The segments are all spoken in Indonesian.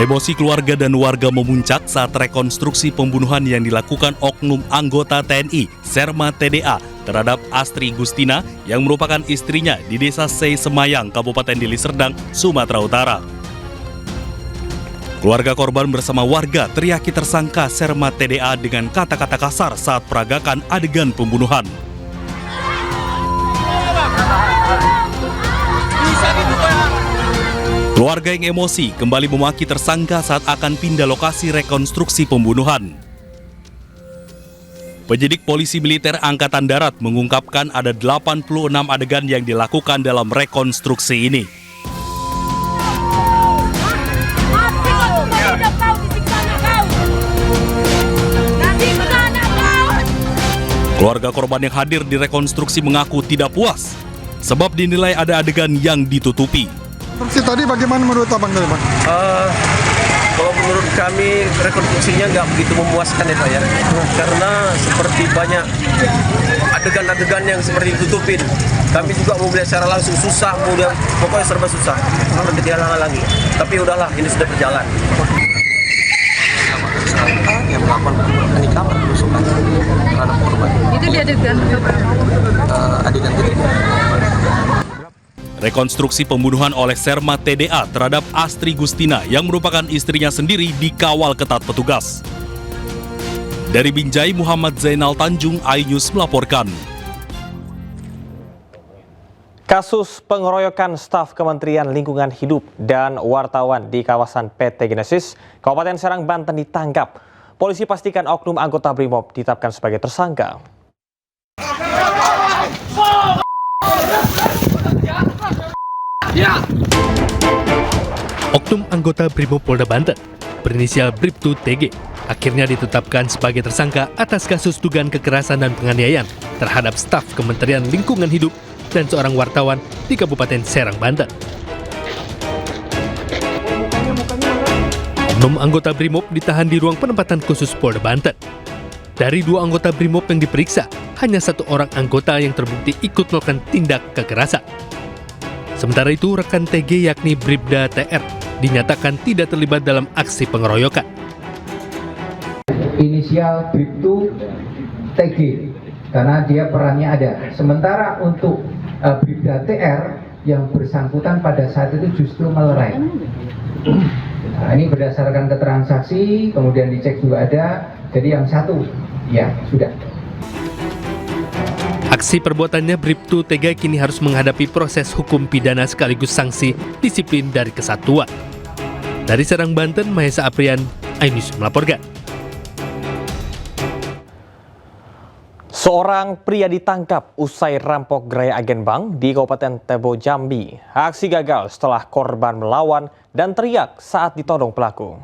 Emosi keluarga dan warga memuncak saat rekonstruksi pembunuhan yang dilakukan oknum anggota TNI, Serma TDA, terhadap Astri Gustina yang merupakan istrinya di Desa Sei Semayang, Kabupaten Deli Serdang, Sumatera Utara. Keluarga korban bersama warga teriaki tersangka Serma TDA dengan kata-kata kasar saat peragakan adegan pembunuhan. Keluarga yang emosi kembali memaki tersangka saat akan pindah lokasi rekonstruksi pembunuhan. Penyidik Polisi Militer Angkatan Darat mengungkapkan ada 86 adegan yang dilakukan dalam rekonstruksi ini. Keluarga korban yang hadir di rekonstruksi mengaku tidak puas, sebab dinilai ada adegan yang ditutupi. Tadi bagaimana menurut Abang tadi, Pak? Kalau menurut kami rekonstruksinya nggak begitu memuaskan ya Pak ya, karena seperti banyak adegan-adegan yang seperti ditutupin. Kami juga mau melihat secara langsung susah, pokoknya serba susah, seperti dihalang-halangi. Tapi udahlah, ini sudah berjalan. Yang melakukan penikaman penusukan terhadap korban. Itu di adegan berapa? Adegan ketiga. Rekonstruksi pembunuhan oleh Serma TDA terhadap Astri Gustina yang merupakan istrinya sendiri dikawal ketat petugas. Dari Binjai, Muhammad Zainal Tanjung, iNews melaporkan. Kasus pengeroyokan staf Kementerian Lingkungan Hidup dan wartawan di kawasan PT Genesis, Kabupaten Serang, Banten ditangkap. Polisi pastikan oknum anggota BRIMOB ditetapkan sebagai tersangka. Oknum anggota BRIMOB Polda Banten, berinisial Bribtu TG, akhirnya ditetapkan sebagai tersangka atas kasus dugaan kekerasan dan penganiayaan terhadap staf Kementerian Lingkungan Hidup dan seorang wartawan di Kabupaten Serang, Banten. Oknum anggota BRIMOB ditahan di ruang penempatan khusus Polda Banten. Dari 2 anggota BRIMOB yang diperiksa, hanya 1 orang anggota yang terbukti ikut melakukan tindak kekerasan. Sementara itu, rekan TG yakni Bribda TR dinyatakan tidak terlibat dalam aksi pengeroyokan. Inisial Bribtu TG, karena dia perannya ada. Sementara untuk Bribda TR yang bersangkutan pada saat itu justru melerai. Nah, ini berdasarkan keterangan saksi, kemudian dicek juga ada. Jadi yang satu, ya sudah. Aksi perbuatannya Bribtu TG kini harus menghadapi proses hukum pidana sekaligus sanksi disiplin dari kesatuan. Dari Serang, Banten, Mahesa Aprian, iNews melaporkan. Seorang pria ditangkap usai rampok gerai agen bank di Kabupaten Tebo, Jambi. Aksi gagal setelah korban melawan dan teriak saat ditodong pelaku.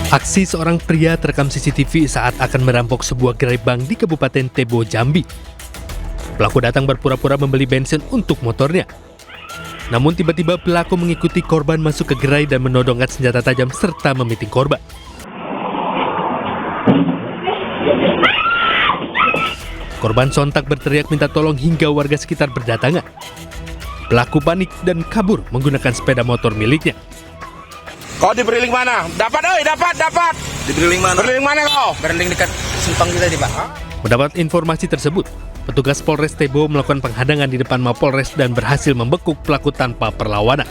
Aksi seorang pria terekam CCTV saat akan merampok sebuah gerai bank di Kabupaten Tebo, Jambi. Pelaku datang berpura-pura membeli bensin untuk motornya. Namun tiba-tiba pelaku mengikuti korban masuk ke gerai dan menodongkan senjata tajam serta memiting korban. Korban sontak berteriak minta tolong hingga warga sekitar berdatangan. Pelaku panik dan kabur menggunakan sepeda motor miliknya. Kau di Beriling mana? Dapat, dapat. Di Beriling mana? Beriling mana kau? Beriling dekat simpang kita di Pak. Mendapat informasi tersebut, petugas Polres Tebo melakukan penghadangan di depan Mapolres dan berhasil membekuk pelaku tanpa perlawanan.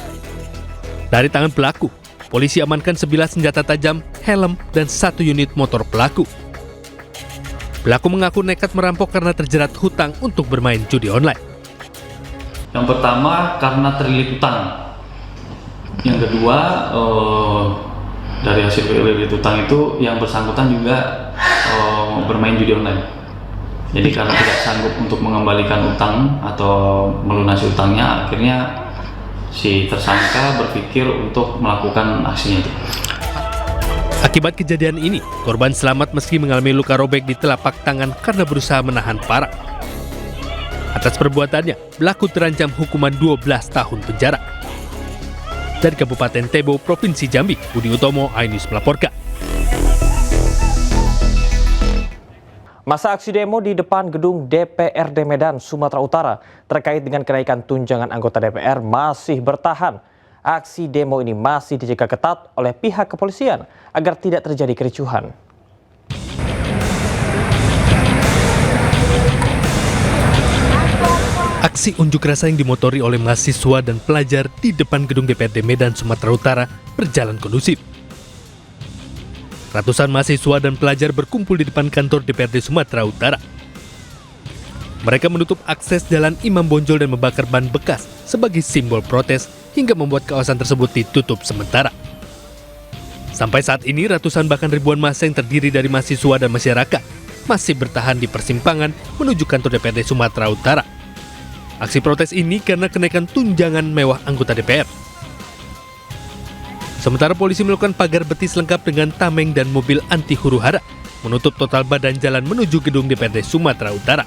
Dari tangan pelaku, polisi amankan 9 senjata tajam, helm, dan 1 unit motor pelaku. Pelaku mengaku nekat merampok karena terjerat hutang untuk bermain judi online. Yang pertama karena terlilit hutang. Yang kedua dari hasil terlilit hutang itu yang bersangkutan juga bermain judi online. Jadi karena tidak sanggup untuk mengembalikan utang atau melunasi utangnya, akhirnya si tersangka berpikir untuk melakukan aksinya itu. Akibat kejadian ini, korban selamat meski mengalami luka robek di telapak tangan karena berusaha menahan parah. Atas perbuatannya, pelaku terancam hukuman 12 tahun penjara. Dari Kabupaten Tebo, Provinsi Jambi, Budi Utomo, iNews melaporkan. Masa aksi demo di depan gedung DPRD Medan, Sumatera Utara terkait dengan kenaikan tunjangan anggota DPR masih bertahan. Aksi demo ini masih dijaga ketat oleh pihak kepolisian agar tidak terjadi kericuhan. Aksi unjuk rasa yang dimotori oleh mahasiswa dan pelajar di depan gedung DPRD Medan, Sumatera Utara berjalan kondusif. Ratusan mahasiswa dan pelajar berkumpul di depan kantor DPRD Sumatera Utara. Mereka menutup akses jalan Imam Bonjol dan membakar ban bekas sebagai simbol protes hingga membuat kawasan tersebut ditutup sementara. Sampai saat ini ratusan bahkan ribuan massa yang terdiri dari mahasiswa dan masyarakat masih bertahan di persimpangan menuju kantor DPRD Sumatera Utara. Aksi protes ini karena kenaikan tunjangan mewah anggota DPR. Sementara polisi melakukan pagar betis lengkap dengan tameng dan mobil anti huru-hara menutup total badan jalan menuju gedung DPRD Sumatera Utara.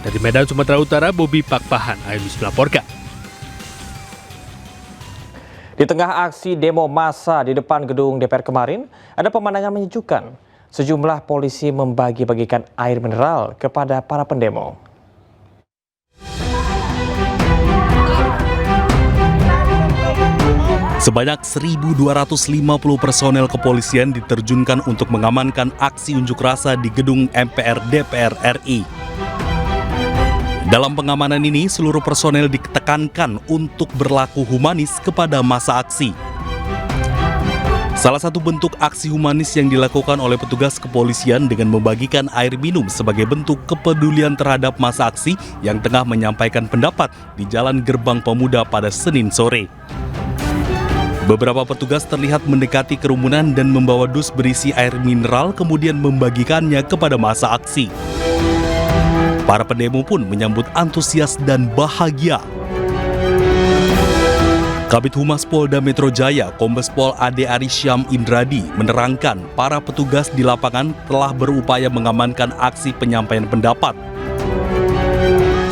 Dari Medan, Sumatera Utara, Bobi Pakpahan, Ayunus melaporkan. Di tengah aksi demo massa di depan gedung DPR kemarin, ada pemandangan menyejukkan. Sejumlah polisi membagi-bagikan air mineral kepada para pendemo. Sebanyak 1.250 personel kepolisian diterjunkan untuk mengamankan aksi unjuk rasa di gedung MPR DPR RI. Dalam pengamanan ini, seluruh personel ditekankan untuk berlaku humanis kepada massa aksi. Salah satu bentuk aksi humanis yang dilakukan oleh petugas kepolisian dengan membagikan air minum sebagai bentuk kepedulian terhadap massa aksi yang tengah menyampaikan pendapat di Jalan Gerbang Pemuda pada Senin sore. Beberapa petugas terlihat mendekati kerumunan dan membawa dus berisi air mineral kemudian membagikannya kepada massa aksi. Para pendemo pun menyambut antusias dan bahagia. Kabid Humas Polda Metro Jaya, Kombes Pol Ade Arisyam Indradi, menerangkan para petugas di lapangan telah berupaya mengamankan aksi penyampaian pendapat.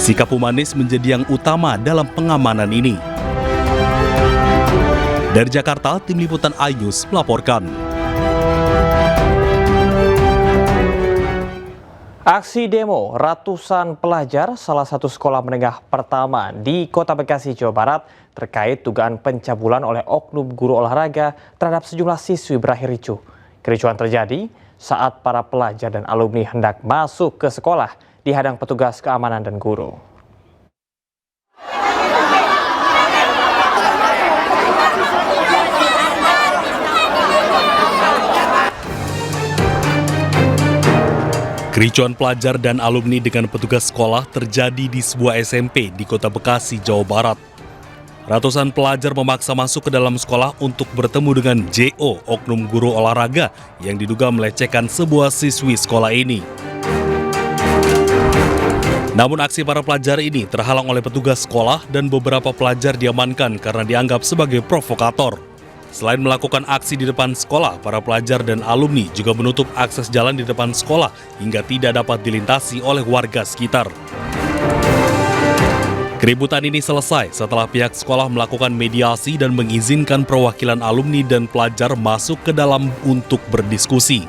Sikap humanis menjadi yang utama dalam pengamanan ini. Dari Jakarta, Tim Liputan iNews melaporkan. Aksi demo ratusan pelajar salah satu sekolah menengah pertama di Kota Bekasi, Jawa Barat terkait dugaan pencabulan oleh oknum guru olahraga terhadap sejumlah siswi berakhir ricuh. Kericuhan terjadi saat para pelajar dan alumni hendak masuk ke sekolah dihadang petugas keamanan dan guru. Kericuhan pelajar dan alumni dengan petugas sekolah terjadi di sebuah SMP di Kota Bekasi, Jawa Barat. Ratusan pelajar memaksa masuk ke dalam sekolah untuk bertemu dengan JO, oknum guru olahraga yang diduga melecehkan sebuah siswi sekolah ini. Namun aksi para pelajar ini terhalang oleh petugas sekolah dan beberapa pelajar diamankan karena dianggap sebagai provokator. Selain melakukan aksi di depan sekolah, para pelajar dan alumni juga menutup akses jalan di depan sekolah hingga tidak dapat dilintasi oleh warga sekitar. Keributan ini selesai setelah pihak sekolah melakukan mediasi dan mengizinkan perwakilan alumni dan pelajar masuk ke dalam untuk berdiskusi.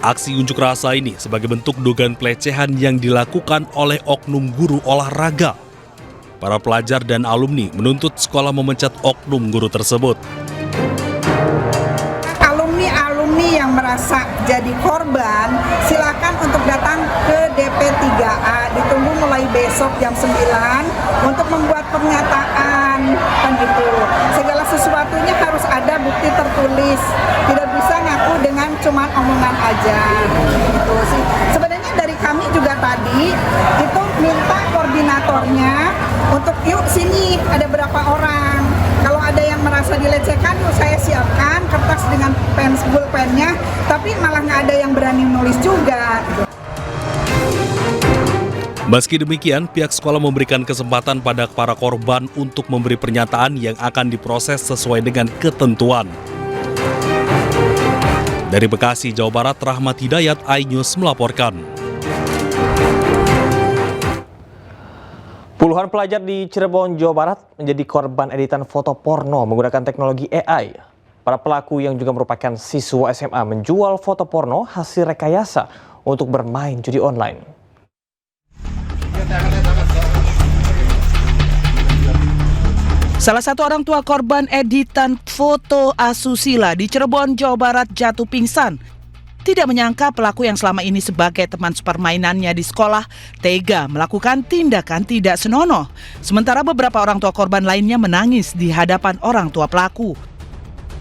Aksi unjuk rasa ini sebagai bentuk dugaan pelecehan yang dilakukan oleh oknum guru olahraga. Para pelajar dan alumni menuntut sekolah memecat oknum guru tersebut. Alumni yang merasa jadi korban, silakan untuk datang ke DP3A, ditunggu mulai besok jam 9 untuk membuat pernyataan, kan gitu. Segala sesuatunya harus ada bukti tertulis, tidak bisa ngaku dengan cuma omongan aja, gitu sih. Sebenarnya dari kami juga tadi itu minta koordinatornya untuk yuk sini ada berapa orang. Kalau ada yang merasa dilecehkan, yuk saya siapkan kertas dengan pulpennya, tapi malah nggak ada yang berani nulis juga. Meski demikian, pihak sekolah memberikan kesempatan pada para korban untuk memberi pernyataan yang akan diproses sesuai dengan ketentuan. Dari Bekasi, Jawa Barat, Rahmat Hidayat, iNews melaporkan. Puluhan pelajar di Cirebon, Jawa Barat menjadi korban editan foto porno menggunakan teknologi AI. Para pelaku yang juga merupakan siswa SMA menjual foto porno hasil rekayasa untuk bermain judi online. Salah satu orang tua korban editan foto asusila di Cirebon, Jawa Barat jatuh pingsan. Tidak menyangka pelaku yang selama ini sebagai teman sepermainannya di sekolah tega melakukan tindakan tidak senonoh. Sementara beberapa orang tua korban lainnya menangis di hadapan orang tua pelaku.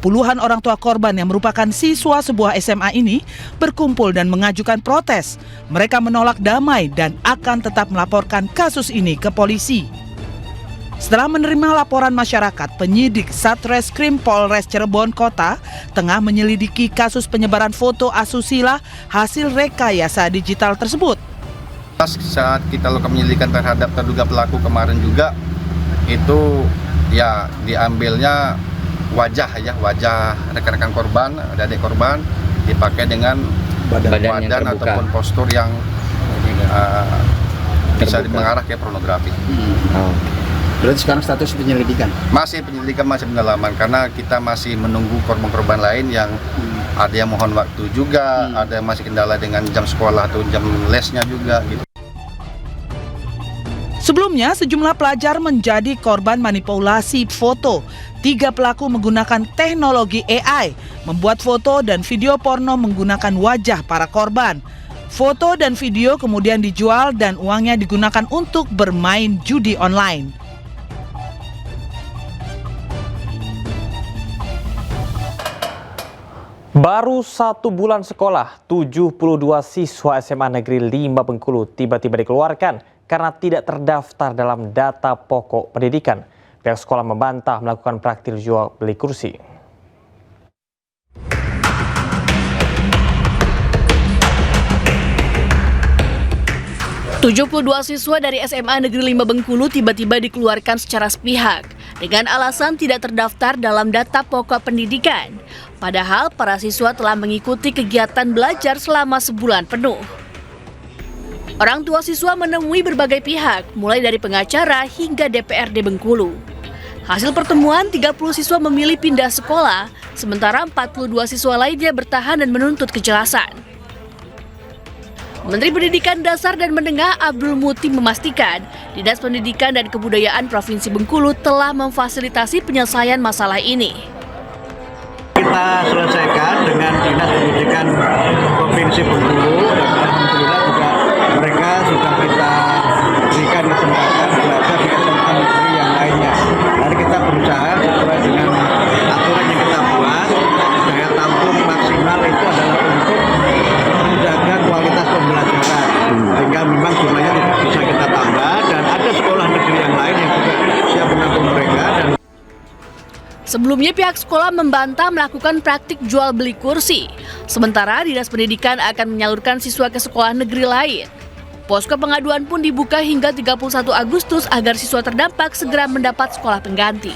Puluhan orang tua korban yang merupakan siswa sebuah SMA ini berkumpul dan mengajukan protes. Mereka menolak damai dan akan tetap melaporkan kasus ini ke polisi. Setelah menerima laporan masyarakat, penyidik Satreskrim Polres Cirebon Kota tengah menyelidiki kasus penyebaran foto asusila hasil rekayasa digital tersebut. Saat kita lakukan penyelidikan terhadap terduga pelaku kemarin juga, itu ya diambilnya wajah rekan-rekan korban, adik korban dipakai dengan badan ataupun postur yang bisa mengarah ke pornografi. Berarti sekarang status penyelidikan? Masih penyelidikan, masih pendalaman, karena kita masih menunggu korban-korban lain yang ada yang mohon waktu juga, ada yang masih kendala dengan jam sekolah atau jam lesnya juga gitu. Sebelumnya, sejumlah pelajar menjadi korban manipulasi foto. 3 pelaku menggunakan teknologi AI, membuat foto dan video porno menggunakan wajah para korban. Foto dan video kemudian dijual dan uangnya digunakan untuk bermain judi online. Baru 1 bulan sekolah, 72 siswa SMA Negeri 5 Bengkulu tiba-tiba dikeluarkan karena tidak terdaftar dalam data pokok pendidikan. Pihak sekolah membantah melakukan praktik jual beli kursi. ...72 siswa dari SMA Negeri 5 Bengkulu tiba-tiba dikeluarkan secara sepihak dengan alasan tidak terdaftar dalam data pokok pendidikan. Padahal para siswa telah mengikuti kegiatan belajar selama sebulan penuh. Orang tua siswa menemui berbagai pihak, mulai dari pengacara hingga DPRD Bengkulu. Hasil pertemuan, 30 siswa memilih pindah sekolah, sementara 42 siswa lainnya bertahan dan menuntut kejelasan. Menteri Pendidikan Dasar dan Menengah Abdul Muti memastikan Dinas Pendidikan dan Kebudayaan Provinsi Bengkulu telah memfasilitasi penyelesaian masalah ini. Kita selesaikan dengan Dinas Pendidikan Provinsi Bengkulu dan alhamdulillah juga mereka sudah kita berikan kesempatan belajar di SMA negeri yang lainnya. Mari kita berusaha sesuai dengan aturan yang kita buat, daya tampung maksimal itu adalah untuk menjaga kualitas pembelajaran, sehingga memang jumlahnya tidak bisa kita tambah dan ada sekolah negeri yang lain yang juga siap menampung mereka. Sebelumnya pihak sekolah membantah melakukan praktik jual beli kursi. Sementara Dinas Pendidikan akan menyalurkan siswa ke sekolah negeri lain. Posko pengaduan pun dibuka hingga 31 Agustus agar siswa terdampak segera mendapat sekolah pengganti.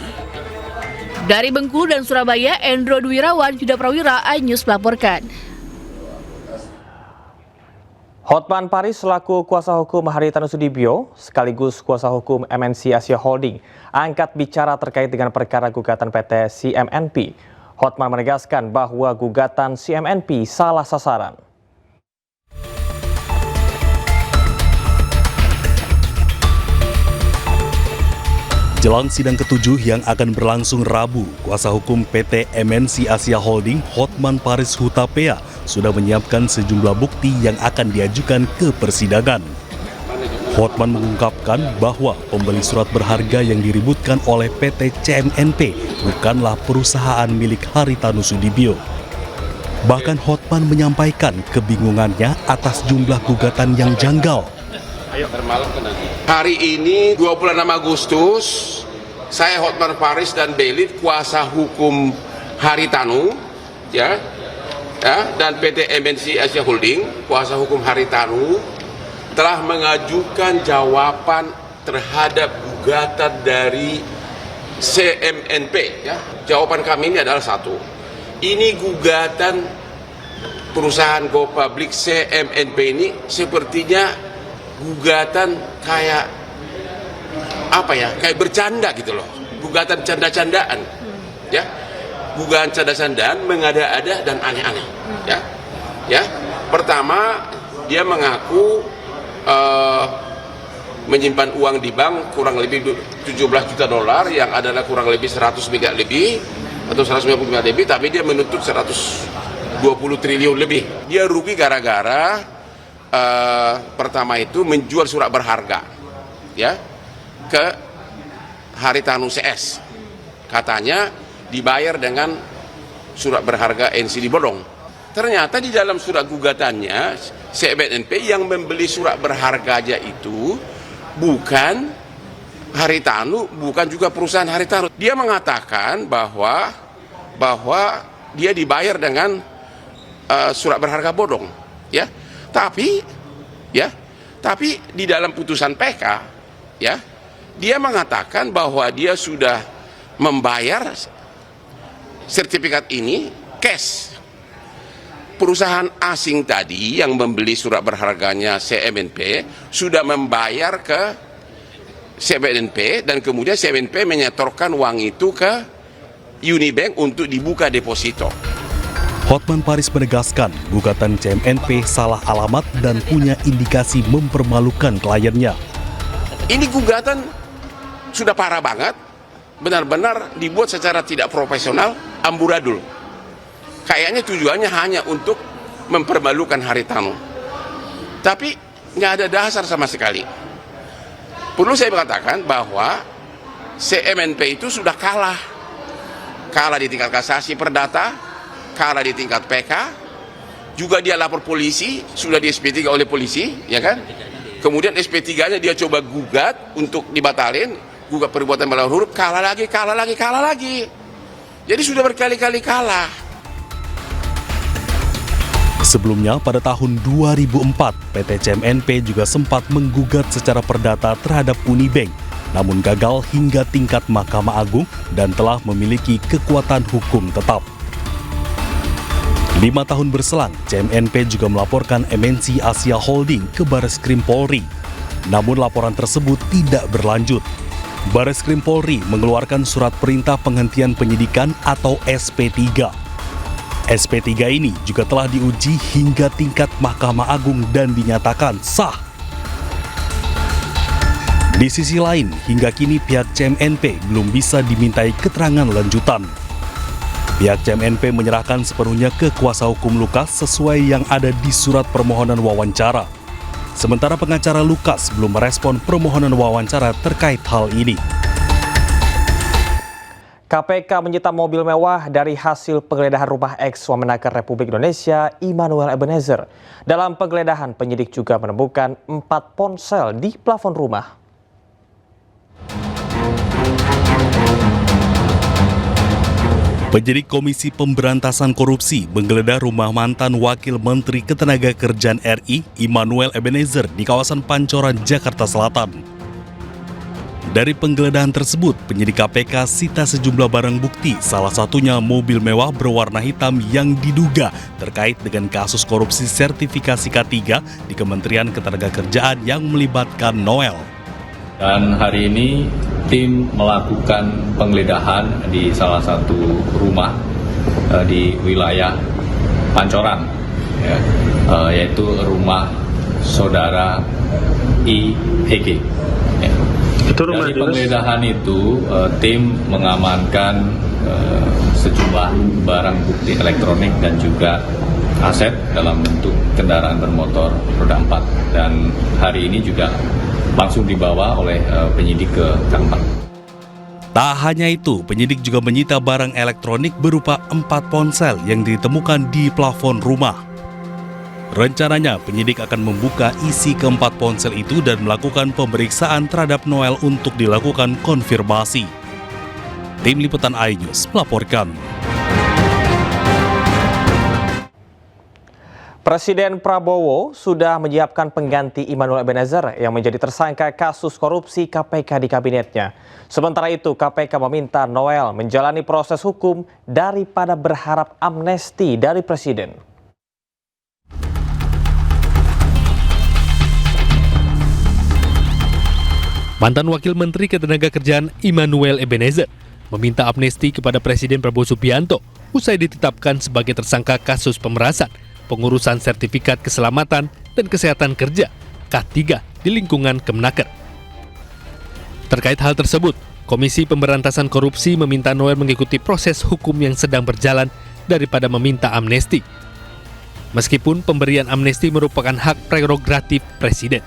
Dari Bengkulu dan Surabaya, Endro Dwirawan, Yuda Prawira, iNews melaporkan. Hotman Paris selaku kuasa hukum Haritanu Sudibyo sekaligus kuasa hukum MNC Asia Holding angkat bicara terkait dengan perkara gugatan PT CMNP. Hotman menegaskan bahwa gugatan CMNP salah sasaran. Jelang sidang ke-7 yang akan berlangsung Rabu, kuasa hukum PT MNC Asia Holding, Hotman Paris Hutapea, sudah menyiapkan sejumlah bukti yang akan diajukan ke persidangan. Hotman mengungkapkan bahwa pembeli surat berharga yang diributkan oleh PT CMNP bukanlah perusahaan milik Haritanu Sudibyo. Bahkan Hotman menyampaikan kebingungannya atas jumlah gugatan yang janggal. Hari ini 26 Agustus, saya Hotman Paris dan Belit kuasa hukum Haritanu dan PT MNC Asia Holding kuasa hukum Haritanu telah mengajukan jawaban terhadap gugatan dari CMNP. Jawaban kami ini adalah satu. Ini gugatan perusahaan Go Public CMNP ini sepertinya gugatan kayak kayak bercanda gitu loh, gugatan canda-candaan, gugatan canda-candaan, mengada-ada dan aneh-aneh, Pertama, dia mengaku menyimpan uang di bank kurang lebih 17 juta dolar yang adalah kurang lebih 100 miliar lebih atau 150 miliar lebih, tapi dia menuntut 120 triliun lebih. Dia rugi gara-gara pertama itu menjual surat berharga ya ke Haritanu CS. Katanya dibayar dengan surat berharga NCD bodong. Ternyata di dalam surat gugatannya CMNP yang membeli surat berharga aja itu bukan Haritanu, bukan juga perusahaan Haritanu. Dia mengatakan bahwa dia dibayar dengan surat berharga bodong, ya. Tapi di dalam putusan PK, ya, dia mengatakan bahwa dia sudah membayar sertifikat ini cash. Perusahaan asing tadi yang membeli surat berharganya CMNP sudah membayar ke CMNP dan kemudian CMNP menyetorkan uang itu ke Unibank untuk dibuka deposito. Hotman Paris menegaskan gugatan CMNP salah alamat dan punya indikasi mempermalukan kliennya. Ini gugatan sudah parah banget, benar-benar dibuat secara tidak profesional, amburadul. Kayaknya tujuannya hanya untuk mempermalukan Haritanu. Tapi nggak ada dasar sama sekali. Perlu saya mengatakan bahwa CMNP itu sudah kalah. Kalah di tingkat kasasi perdata, kalah di tingkat PK, juga dia lapor polisi, sudah di SP3 oleh polisi, ya kan? Kemudian SP3-nya dia coba gugat untuk dibatalin, gugat perbuatan melawan huruf, kalah lagi. Jadi sudah berkali-kali kalah. Sebelumnya pada tahun 2004, PT CMNP juga sempat menggugat secara perdata terhadap Unibank, namun gagal hingga tingkat Mahkamah Agung dan telah memiliki kekuatan hukum tetap. 5 tahun berselang, CMNP juga melaporkan MNC Asia Holding ke Bareskrim Polri. Namun laporan tersebut tidak berlanjut. Bareskrim Polri mengeluarkan surat perintah penghentian penyidikan atau SP3. SP3 ini juga telah diuji hingga tingkat Mahkamah Agung dan dinyatakan sah. Di sisi lain, hingga kini pihak CMNP belum bisa dimintai keterangan lanjutan. Pihak CMNP menyerahkan sepenuhnya ke kuasa hukum Lukas sesuai yang ada di surat permohonan wawancara. Sementara pengacara Lukas belum merespon permohonan wawancara terkait hal ini. KPK menyita mobil mewah dari hasil penggeledahan rumah ex-Wamenaker Republik Indonesia Immanuel Ebenezer. Dalam penggeledahan, penyidik juga menemukan 4 ponsel di plafon rumah. Penyidik Komisi Pemberantasan Korupsi menggeledah rumah mantan Wakil Menteri Ketenagakerjaan RI Immanuel Ebenezer di kawasan Pancoran, Jakarta Selatan. Dari penggeledahan tersebut, penyidik KPK sita sejumlah barang bukti, salah satunya mobil mewah berwarna hitam yang diduga terkait dengan kasus korupsi sertifikasi K3 di Kementerian Ketenagakerjaan yang melibatkan Noel. Dan hari ini tim melakukan penggeledahan di salah satu rumah di wilayah Pancoran, ya, yaitu rumah saudara IHG. Ya. Dari penggeledahan itu, tim mengamankan sejumlah barang bukti elektronik dan juga aset dalam bentuk kendaraan bermotor roda 4. Dan hari ini juga langsung dibawa oleh penyidik ke kantor. Tak hanya itu, penyidik juga menyita barang elektronik berupa 4 ponsel yang ditemukan di plafon rumah. Rencananya, penyidik akan membuka isi keempat ponsel itu dan melakukan pemeriksaan terhadap Noel untuk dilakukan konfirmasi. Tim Liputan iNews melaporkan. Presiden Prabowo sudah menyiapkan pengganti Immanuel Ebenezer yang menjadi tersangka kasus korupsi KPK di kabinetnya. Sementara itu, KPK meminta Noel menjalani proses hukum daripada berharap amnesti dari Presiden. Mantan Wakil Menteri Ketenagakerjaan Immanuel Ebenezer meminta amnesti kepada Presiden Prabowo Subianto usai ditetapkan sebagai tersangka kasus pemerasan pengurusan sertifikat keselamatan dan kesehatan kerja K3 di lingkungan Kemenaker. Terkait hal tersebut, Komisi Pemberantasan Korupsi meminta Noel mengikuti proses hukum yang sedang berjalan daripada meminta amnesti. Meskipun pemberian amnesti merupakan hak prerogatif Presiden.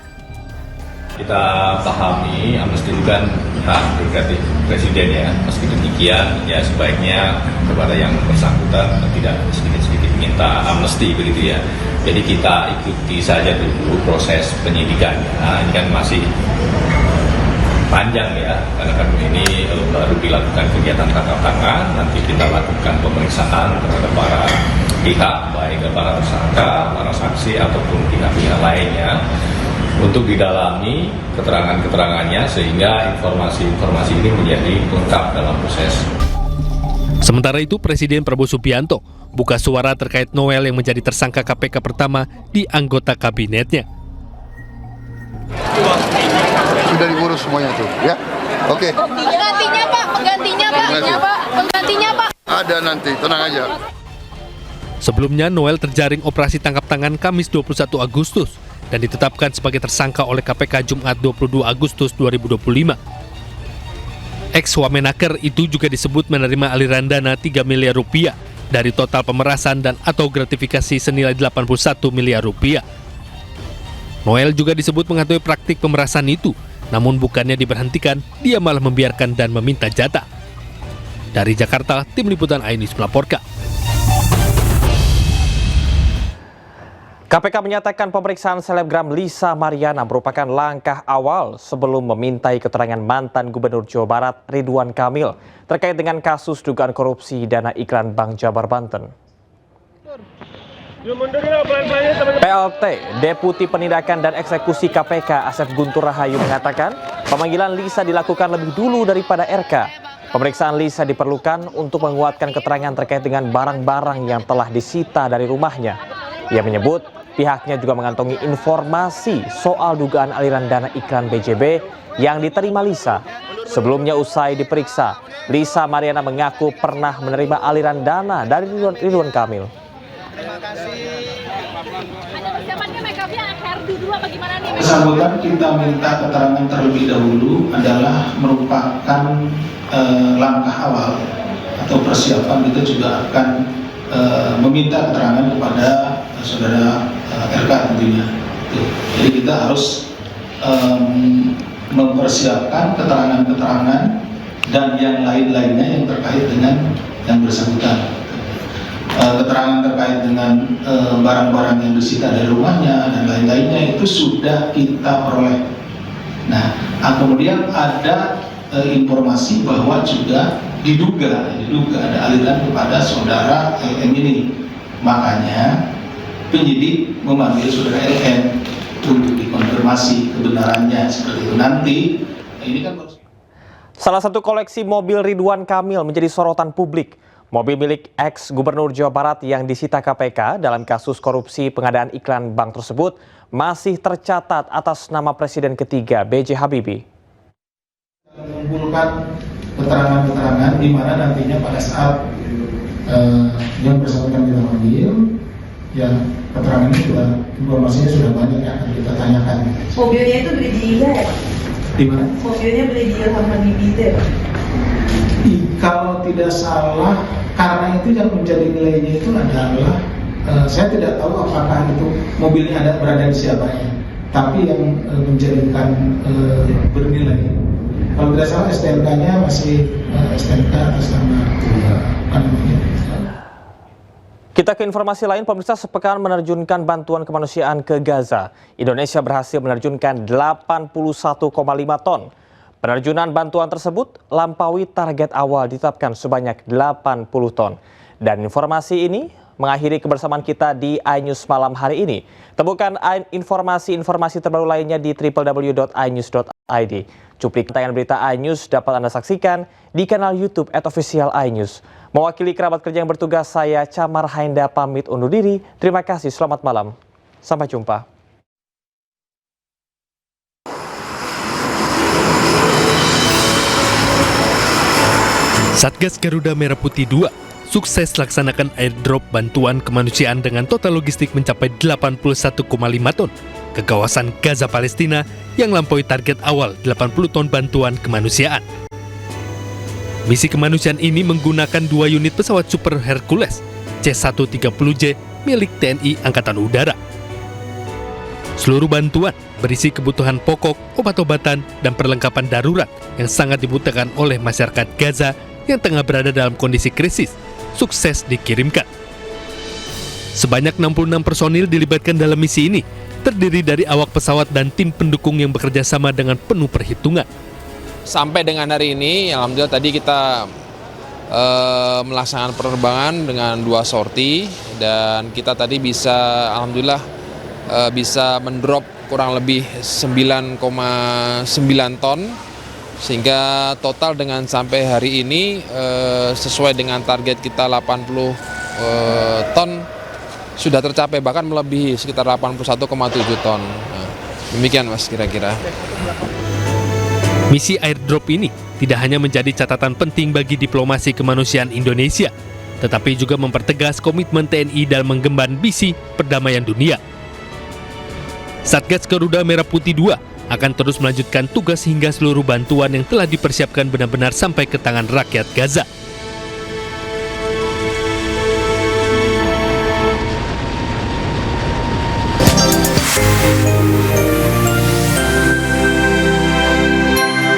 Kita pahami amnesti itu kan hak prerogatif Presiden ya. Meski demikian ya sebaiknya kepada yang bersangkutan tidak sedikit-sedikit minta amnesti begitu ya. Jadi kita ikuti saja dulu proses penyidikannya. Ini kan masih panjang ya, karena kan ini baru dilakukan kegiatan tangkap tangan, nanti kita lakukan pemeriksaan terhadap para pihak, baik para tersangka, para saksi ataupun pihak-pihak lainnya untuk didalami keterangan-keterangannya sehingga informasi-informasi ini menjadi lengkap dalam proses. Sementara itu, Presiden Prabowo Subianto buka suara terkait Noel yang menjadi tersangka KPK pertama di anggota kabinetnya. Sudah diurus semuanya tuh, ya. Oke. Penggantinya Pak. Ada nanti, tenang aja. Sebelumnya, Noel terjaring operasi tangkap tangan Kamis 21 Agustus dan ditetapkan sebagai tersangka oleh KPK Jumat 22 Agustus 2025. Ex-Wamenaker itu juga disebut menerima aliran dana 3 miliar rupiah dari total pemerasan dan atau gratifikasi senilai 81 miliar rupiah. Noel juga disebut mengetahui praktik pemerasan itu, namun bukannya diberhentikan, dia malah membiarkan dan meminta jatah. Dari Jakarta, Tim Liputan iNews melaporkan. KPK menyatakan pemeriksaan selebgram Lisa Mariana merupakan langkah awal sebelum memintai keterangan mantan Gubernur Jawa Barat Ridwan Kamil terkait dengan kasus dugaan korupsi dana iklan Bank Jabar Banten. PLT, Deputi Penindakan dan Eksekusi KPK Asep Guntur Rahayu mengatakan pemanggilan Lisa dilakukan lebih dulu daripada RK. Pemeriksaan Lisa diperlukan untuk menguatkan keterangan terkait dengan barang-barang yang telah disita dari rumahnya. Ia menyebut pihaknya juga mengantongi informasi soal dugaan aliran dana iklan BJB yang diterima Lisa. Sebelumnya usai diperiksa, Lisa Mariana mengaku pernah menerima aliran dana dari Ridwan Kamil. Bersangkutan kita minta keterangan terlebih dahulu adalah merupakan langkah awal atau persiapan. Kita juga akan meminta keterangan kepada saudara RK tentunya. Jadi kita harus mempersiapkan keterangan-keterangan dan yang lain-lainnya yang terkait dengan yang bersangkutan. Keterangan terkait dengan barang-barang yang disita dari rumahnya dan lain-lainnya itu sudah kita peroleh. Nah, kemudian ada informasi bahwa juga diduga ada aliran kepada saudara LM ini. Makanya penyidik memanggil saudara LM untuk dikonfirmasi kebenarannya seperti itu. Nanti ini kan salah satu koleksi mobil Ridwan Kamil menjadi sorotan publik. Mobil milik ex-Gubernur Jawa Barat yang disita KPK dalam kasus korupsi pengadaan iklan bank tersebut masih tercatat atas nama Presiden ketiga B.J. Habibie. Mengumpulkan keterangan-keterangan di mana nantinya pada saat yang bersangkutan kita panggil, ya keterangannya sudah, informasinya sudah banyak yang akan kita tanyakan. Mobilnya itu beli di Ila ya? Di mana? Mobilnya beli di Ilham Habibie itu ya? Kalau tidak salah, karena itu yang menjadi nilainya itu adalah saya tidak tahu apakah itu mobilnya berada di siapanya, tapi yang menjadikan bernilai. Kalau tidak salah STNK-nya masih STNK atas nama apa namanya. Kita ke informasi lain, pemirsa, sepekan menerjunkan bantuan kemanusiaan ke Gaza. Indonesia berhasil menerjunkan 81,5 ton. Penerjunan bantuan tersebut lampaui target awal ditetapkan sebanyak 80 ton. Dan informasi ini mengakhiri kebersamaan kita di iNews malam hari ini. Temukan informasi-informasi terbaru lainnya di www.inews.id. Cuplikan berita iNews dapat Anda saksikan di kanal YouTube @official iNews. Mewakili kerabat kerja yang bertugas, saya Camar Hainda pamit undur diri. Terima kasih, selamat malam. Sampai jumpa. Satgas Garuda Merah Putih 2 sukses laksanakan airdrop bantuan kemanusiaan dengan total logistik mencapai 81,5 ton ke kawasan Gaza Palestina yang lampaui target awal 80 ton bantuan kemanusiaan. Misi kemanusiaan ini menggunakan 2 unit pesawat Super Hercules C-130J milik TNI Angkatan Udara. Seluruh bantuan berisi kebutuhan pokok, obat-obatan, dan perlengkapan darurat yang sangat dibutuhkan oleh masyarakat Gaza yang tengah berada dalam kondisi krisis, sukses dikirimkan. Sebanyak 66 personil dilibatkan dalam misi ini, terdiri dari awak pesawat dan tim pendukung yang bekerja sama dengan penuh perhitungan. Sampai dengan hari ini, alhamdulillah tadi kita melaksanakan penerbangan dengan 2 sorti dan kita tadi bisa, alhamdulillah bisa mendrop kurang lebih 9,9 ton. Sehingga total dengan sampai hari ini sesuai dengan target kita 80 ton sudah tercapai, bahkan melebihi sekitar 81,7 ton. Nah, demikian Mas kira-kira. Misi airdrop ini tidak hanya menjadi catatan penting bagi diplomasi kemanusiaan Indonesia, tetapi juga mempertegas komitmen TNI dalam menggemban misi perdamaian dunia. Satgas Garuda Merah Putih II akan terus melanjutkan tugas hingga seluruh bantuan yang telah dipersiapkan benar-benar sampai ke tangan rakyat Gaza.